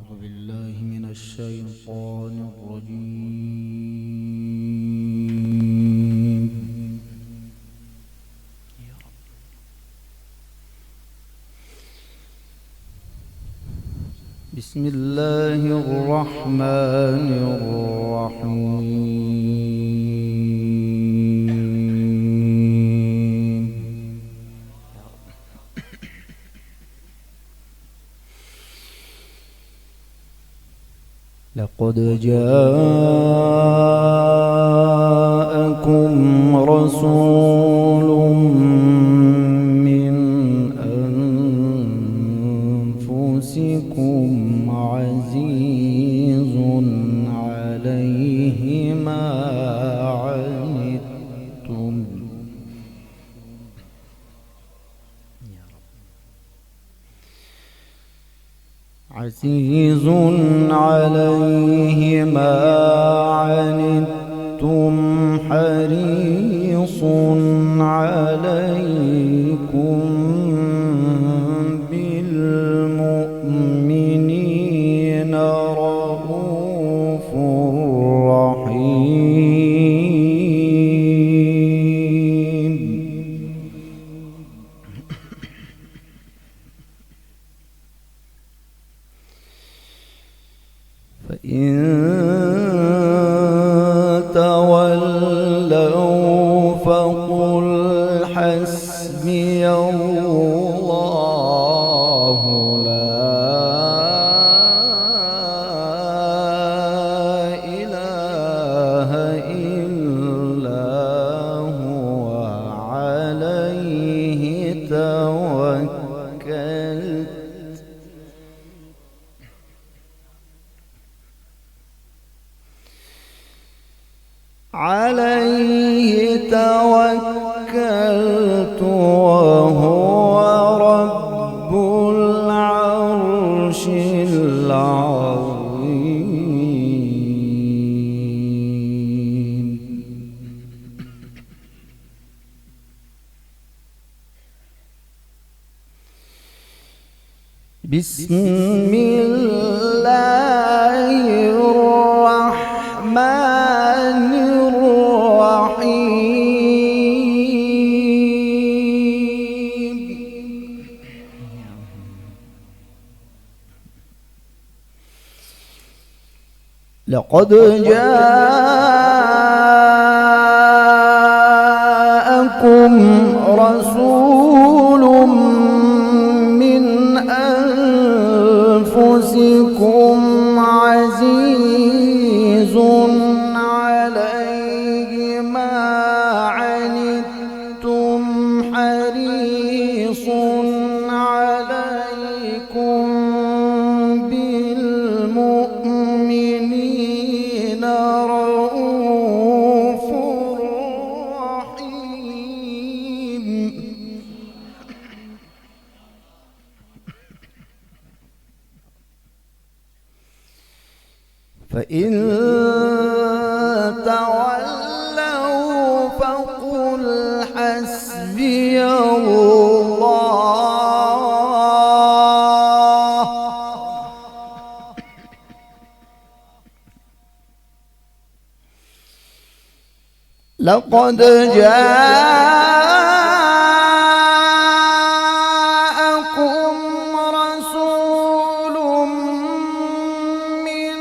أعوذ بالله من الشيطان الرجيم. بسم الله الرحمن الرحيم. لقد جاءكم رسول من أنفسكم عزيز عليه ما عنتم عزيز عليه ما عنتم حريص عليكم بالمؤمنين رؤوف رحيم. فإن تولوا فقل حسبي الله لا إله إلا هو عليه توكلت وهو رب العرش العظيم. بسم الله الرحمن الرحيم. لقد جاءكم رسول من أنفسكم عزيز عليه ما عنتم حريص عليكم بالمؤمنين رؤوف رحيم. فإن تولوا فقل حسبي الله لقد جاءكم رسول من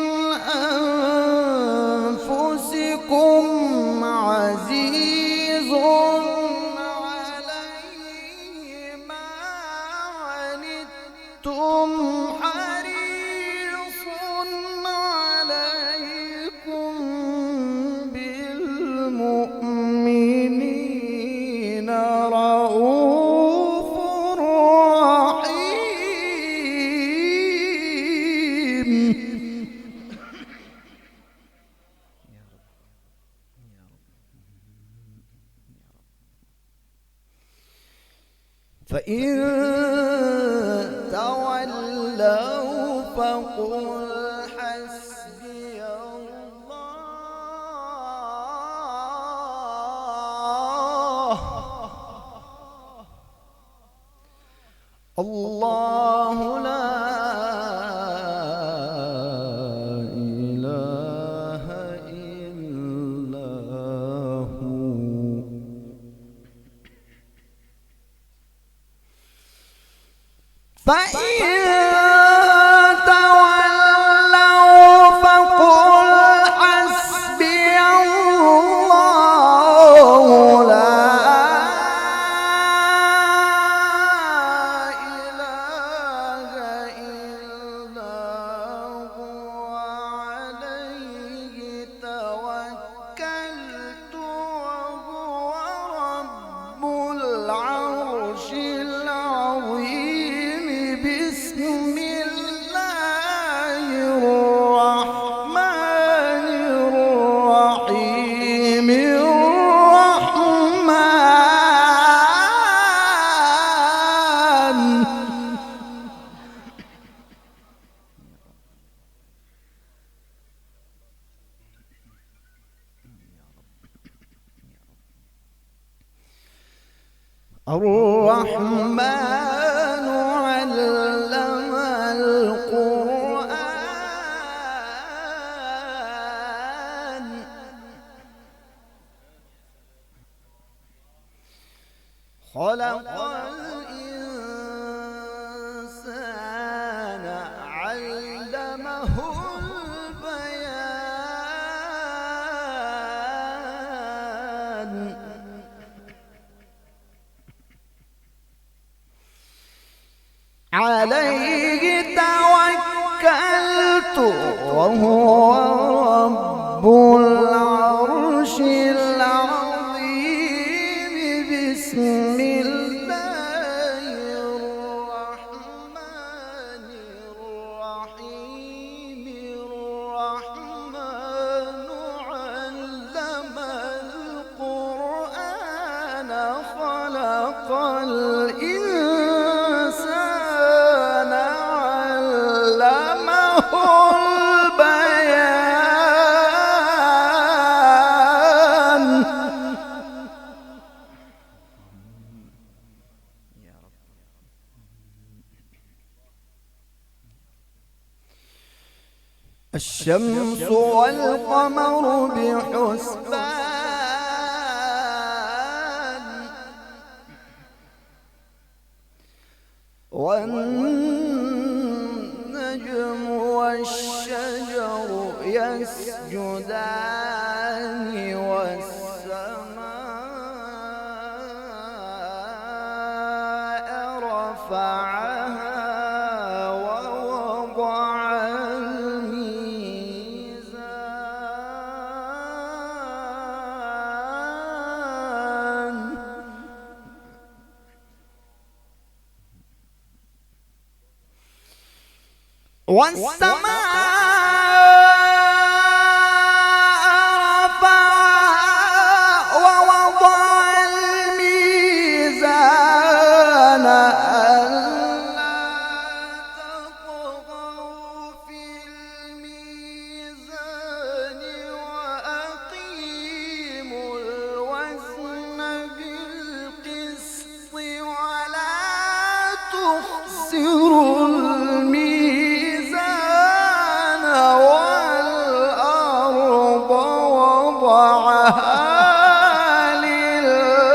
أنفسكم عزيز عليه ما عنتم حريص عليكم بالمؤمنين رؤوف رحيم. فإن تولوا فقل حسبي الله لا فإن تولوا فقل حسبي الله لا إله إلا هو عليه توكلت وهو رب العرش العظيم. بسم الله الرحمن الرحيم. الرحمن علم القرآن خلق الإنسان علمه البيان. عليه توكلت وهو رب العرش العظيم. بسم الله الرحمن الرحيم. الرحمن علم القرآن خلق الإنسان علمه البيان. الشمس والقمر بحسبان والنجم والشجر يسجدان والسماء رفعها ووضع الميزان. والسماء رفعها ووضع الميزان ألا تطغوا في الميزان وأقيموا الوزن بالقسط ولا تخسروا الميزان. والأرض وضعها للأنام.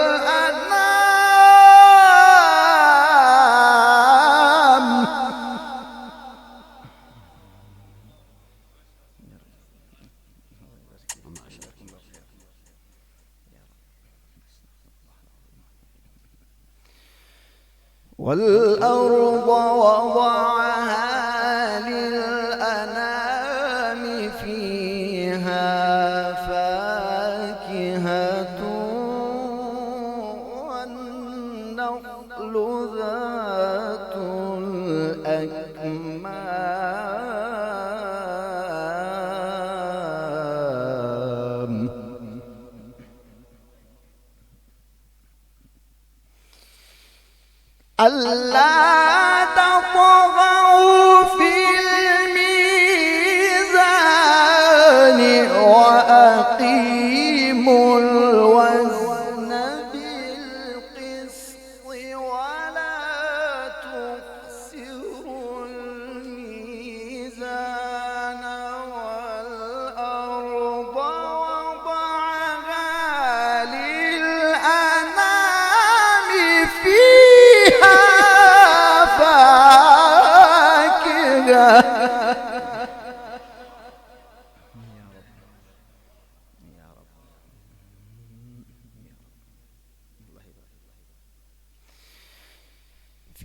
والأرض وضعها للأنام فيها فاكهة والنخل ذات الأكمام. ألا تطغوا في الميزان وأقيموا الوزن بالقسط ولا تخسروا الميزان. والأرض وضعها للأنام فيها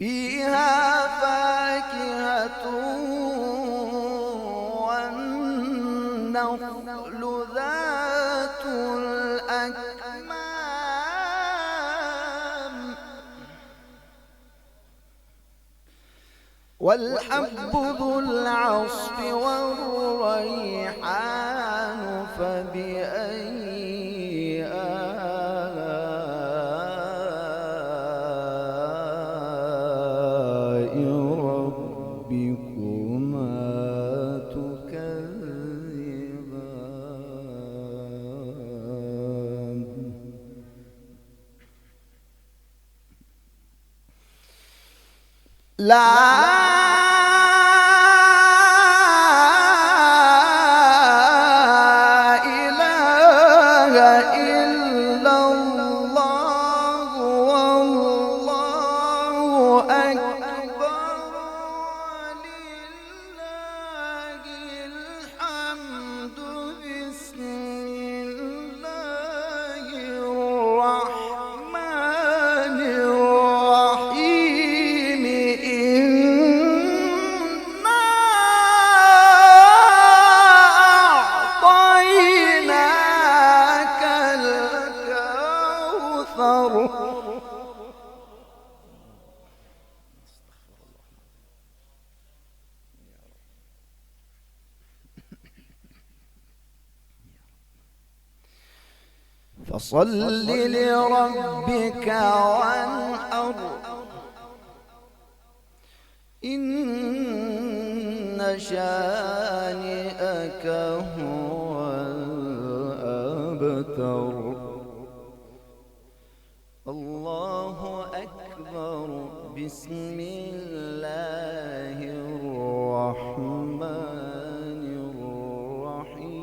فيها فاكهة والنخل ذات الأكمام والحب ذو العصف والريحان فبأي آلاء ربكما تكذبان لا فصل لربك وانحر إن شانئك هو الأبتر الله أكبر بسم الله الرحمن الرحيم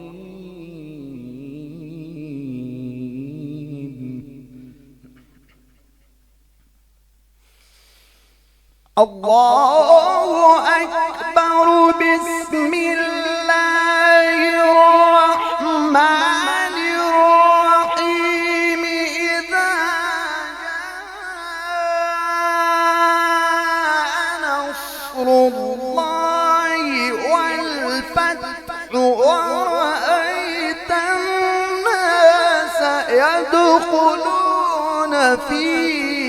الله أكبر بسم الله الرحمن الرحيم إذا جاء نصر الله والفتح ورأيت الناس يدخلون في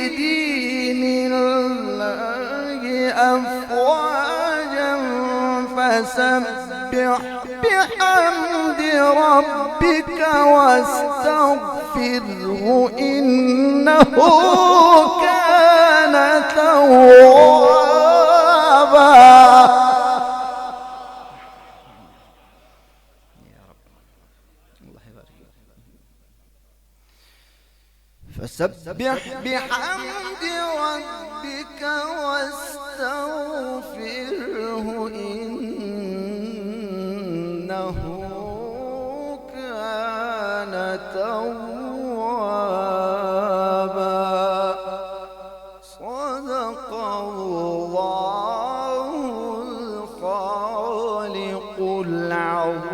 دين الله أفواجا فسبح بحمد ربك واستغفره إنه كان توابا فسبح بحمد ربك واستغفره إنه كان توابا صدق الله الخالق العظيم